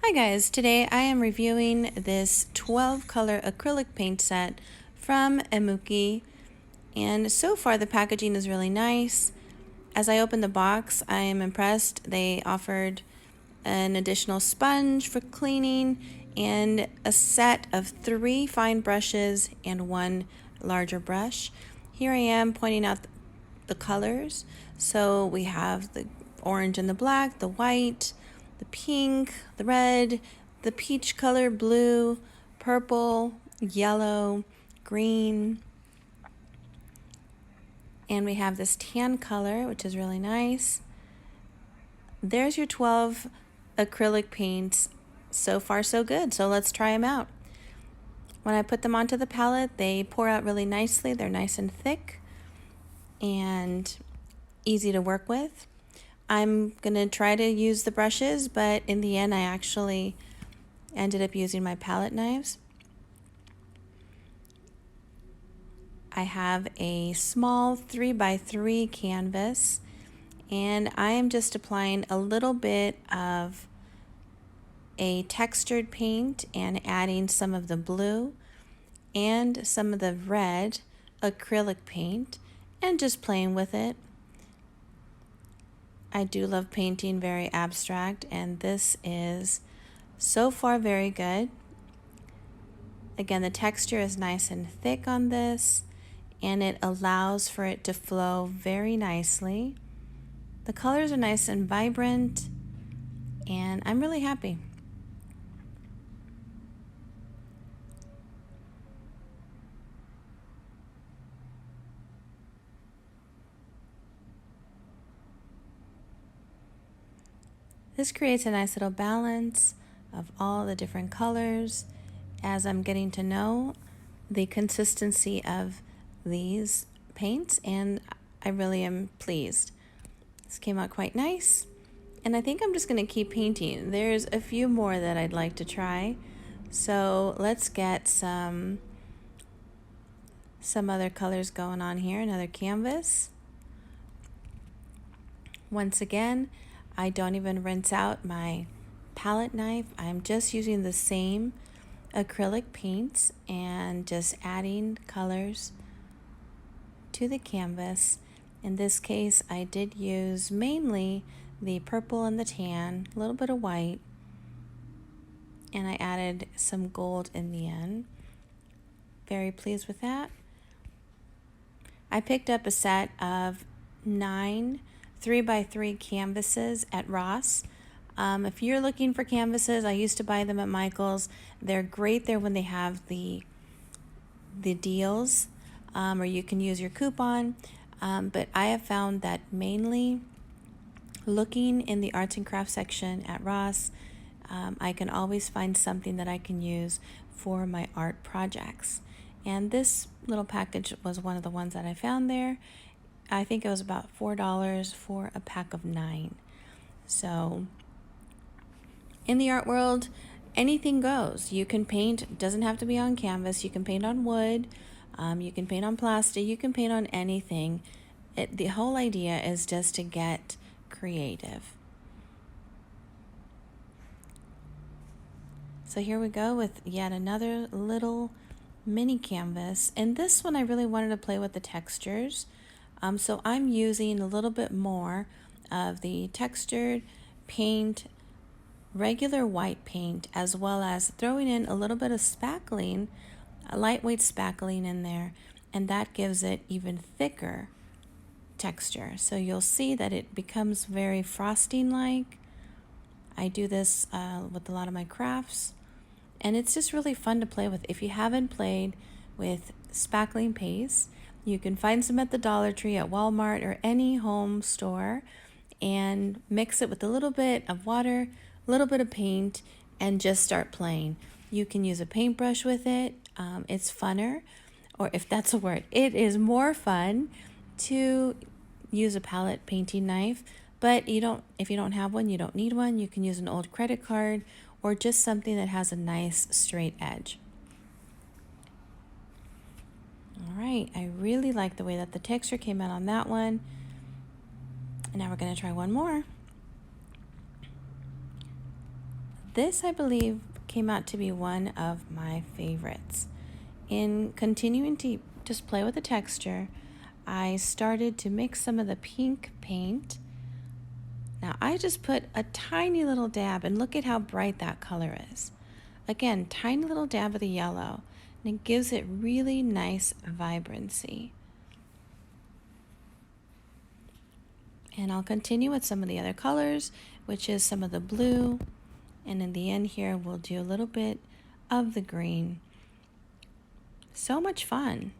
Hi guys, today I am reviewing this 12 color acrylic paint set from Emooqi, and so far the packaging is really nice. As I opened the box, I am impressed. They offered an additional sponge for cleaning and a set of 3 fine brushes and 1 larger brush. Here I am pointing out the colors. So we have the orange and the black, the white, the pink, the red, the peach color, blue, purple, yellow, green, and we have this tan color, which is really nice. There's your 12 acrylic paints. So far so good, so let's try them out. When I put them onto the palette, they pour out really nicely. They're nice and thick and easy to work with. I'm gonna try to use the brushes, but in the end I actually ended up using my palette knives. I have a small 3x3 canvas, and I am just applying a little bit of a textured paint and adding some of the blue and some of the red acrylic paint and just playing with it. I do love painting very abstract, and this is so far very good. Again, the texture is nice and thick on this, and it allows for it to flow very nicely. The colors are nice and vibrant, and I'm really happy. This creates a nice little balance of all the different colors as I'm getting to know the consistency of these paints, and I really am pleased. This came out quite nice, and I think I'm just going to keep painting. There's a few more that I'd like to try, so let's get some other colors going on here. Another canvas. Once again, I don't even rinse out my palette knife. I'm just using the same acrylic paints and just adding colors to the canvas. In this case, I did use mainly the purple and the tan, a little bit of white, and I added some gold in the end. Very pleased with that. I picked up a set of 9 3x3 canvases at Ross. If you're looking for canvases, I used to buy them at Michael's. They're great there when they have the deals, or you can use your coupon. But I have found that mainly looking in the arts and crafts section at Ross, I can always find something that I can use for my art projects. And this little package was one of the ones that I found there. I think it was about $4 for a pack of 9. So in the art world, anything goes. You can paint, it doesn't have to be on canvas. You can paint on wood, you can paint on plastic, you can paint on anything. The whole idea is just to get creative. So here we go with yet another little mini canvas, and this one I really wanted to play with the textures. So I'm using a little bit more of the textured paint, regular white paint, as well as throwing in a little bit of spackling, a lightweight spackling in there, and that gives it even thicker texture. So you'll see that it becomes very frosting-like. I do this with a lot of my crafts, and it's just really fun to play with. If you haven't played with spackling paste, you can find some at the Dollar Tree, at Walmart, or any home store, and mix it with a little bit of water, a little bit of paint, and just start playing. You can use a paintbrush with it. It's funner, or if that's a word, it is more fun to use a palette painting knife. But if you don't have one, you don't need one. You can use an old credit card or just something that has a nice straight edge. All right, I really like the way that the texture came out on that one. And now we're going to try one more. This, I believe, came out to be one of my favorites. In continuing to just play with the texture, I started to mix some of the pink paint. Now I just put a tiny little dab, and look at how bright that color is. Again, tiny little dab of the yellow, and it gives it really nice vibrancy. And I'll continue with some of the other colors, which is some of the blue. And in the end here, we'll do a little bit of the green. So much fun.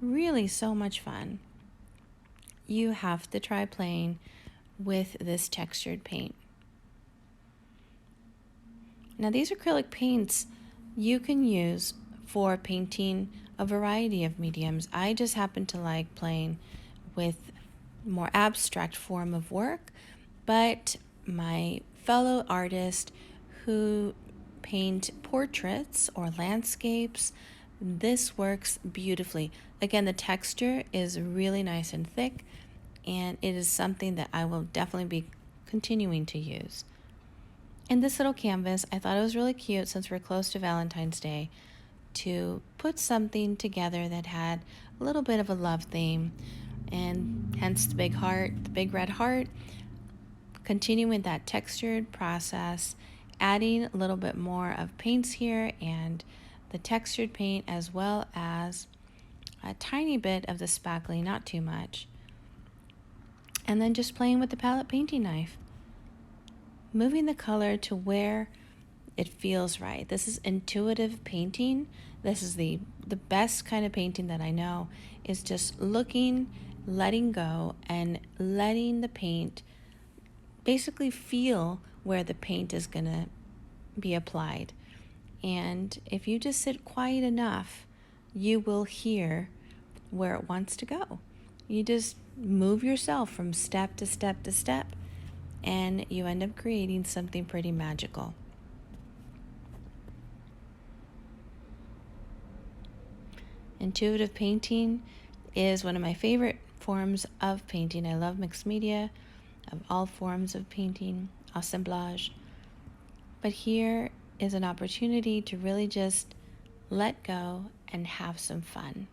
Really so much fun. You have to try playing with this textured paint. Now these acrylic paints you can use for painting a variety of mediums. I just happen to like playing with more abstract form of work, but my fellow artists who paint portraits or landscapes, this works beautifully. Again, the texture is really nice and thick, and it is something that I will definitely be continuing to use. In this little canvas, I thought it was really cute, since we're close to Valentine's Day, to put something together that had a little bit of a love theme, and hence the big heart, the big red heart. Continuing that textured process, adding a little bit more of paints here and the textured paint, as well as a tiny bit of the spackling, not too much. And then just playing with the palette painting knife, moving the color to where it feels right. This is intuitive painting. This is the best kind of painting that I know, is just looking, letting go, and letting the paint basically feel where the paint is going to be applied. And if you just sit quiet enough, you will hear where it wants to go. You just move yourself from step to step to step, and you end up creating something pretty magical. Intuitive painting is one of my favorite forms of painting. I love mixed media, of all forms of painting, assemblage. But here is an opportunity to really just let go and have some fun.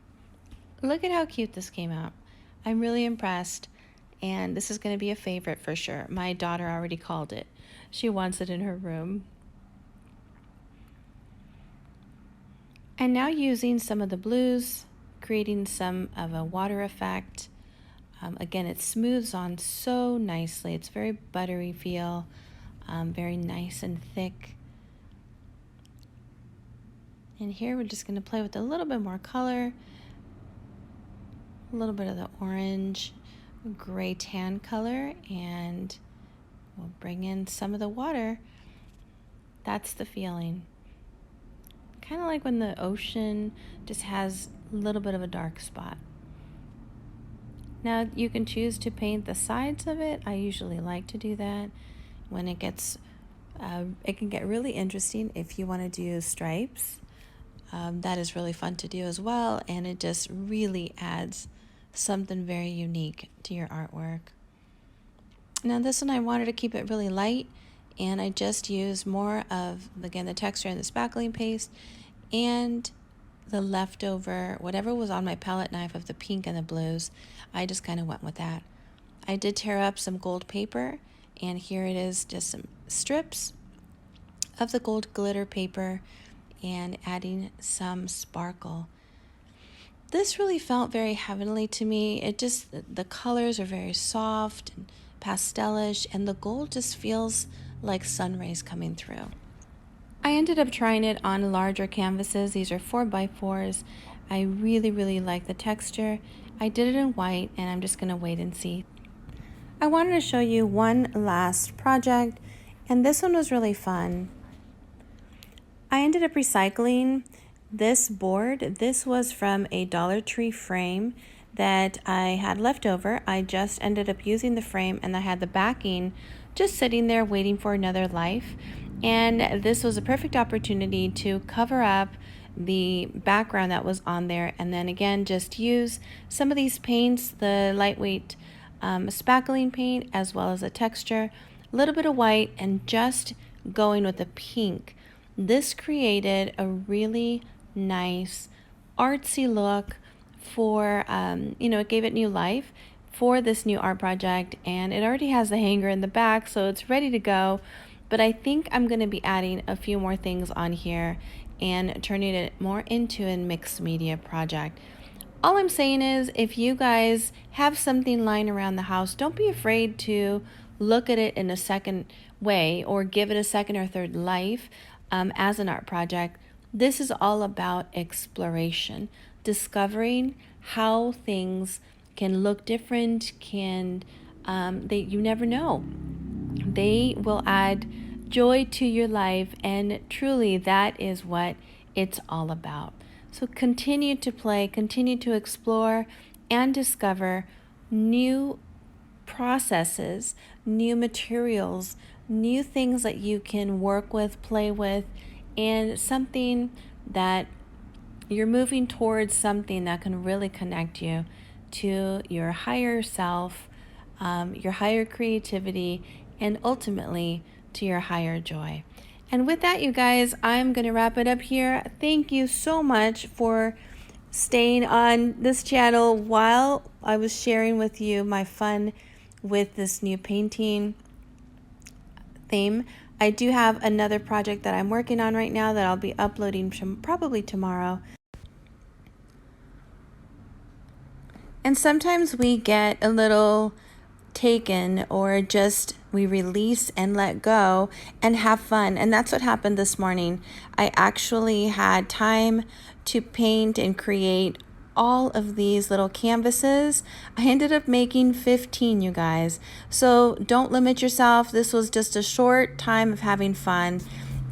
Look at how cute this came out. I'm really impressed, and this is going to be a favorite for sure. My daughter already called it. She wants it in her room. And now using some of the blues, creating some of a water effect. Again, it smooths on so nicely. It's very buttery feel, very nice and thick. And here we're just going to play with a little bit more color, a little bit of the orange, gray tan color, and we'll bring in some of the water. That's the feeling. Kind of like when the ocean just has a little bit of a dark spot. Now you can choose to paint the sides of it. I usually like to do that. When it gets, it can get really interesting if you want to do stripes. That is really fun to do as well, and it just really adds something very unique to your artwork. Now this one I wanted to keep it really light, and I just used more of, again, the texture and the spackling paste, and the leftover, whatever was on my palette knife of the pink and the blues. I just kind of went with that. I did tear up some gold paper, and here it is, just some strips of the gold glitter paper, and adding some sparkle. This really felt very heavenly to me. It just, the colors are very soft and pastelish, and the gold just feels like sun rays coming through. I ended up trying it on larger canvases. These are 4x4s. I really like the texture. I did it in white, and I'm just gonna wait and see. I wanted to show you one last project, and this one was really fun. I ended up recycling this board. This was from a Dollar Tree frame that I had left over. I just ended up using the frame, and I had the backing just sitting there waiting for another life. And this was a perfect opportunity to cover up the background that was on there, and then again just use some of these paints, the lightweight spackling paint, as well as the texture, a little bit of white, and just going with a pink. This created a really nice artsy look for, it gave it new life for this new art project, and it already has the hanger in the back, so it's ready to go. But I think I'm going to be adding a few more things on here and turning it more into a mixed media project. All I'm saying is, if you guys have something lying around the house, don't be afraid to look at it in a second way or give it a second or third life as an art project. This is all about exploration, discovering how things can look different, you never know. They will add joy to your life, and truly that is what it's all about. So continue to play, continue to explore, and discover new processes, new materials, new things that you can work with, play with, and something that you're moving towards, something that can really connect you to your higher self, your higher creativity, and ultimately to your higher joy. And with that, you guys, I'm going to wrap it up here. Thank you so much for staying on this channel while I was sharing with you my fun with this new painting theme. I do have another project that I'm working on right now that I'll be uploading probably tomorrow. And sometimes we get a little taken, or just we release and let go and have fun. And that's what happened this morning. I actually had time to paint and create all of these little canvases. I ended up making 15, you guys. So don't limit yourself. This was just a short time of having fun,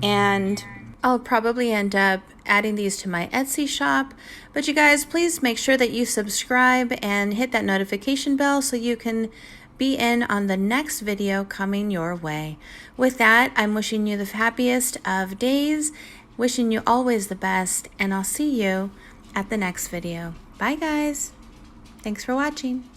and I'll probably end up adding these to my Etsy shop. But you guys, please make sure that you subscribe and hit that notification bell so you can be in on the next video coming your way. With that, I'm wishing you the happiest of days, wishing you always the best, and I'll see you at the next video. Bye guys. Thanks for watching.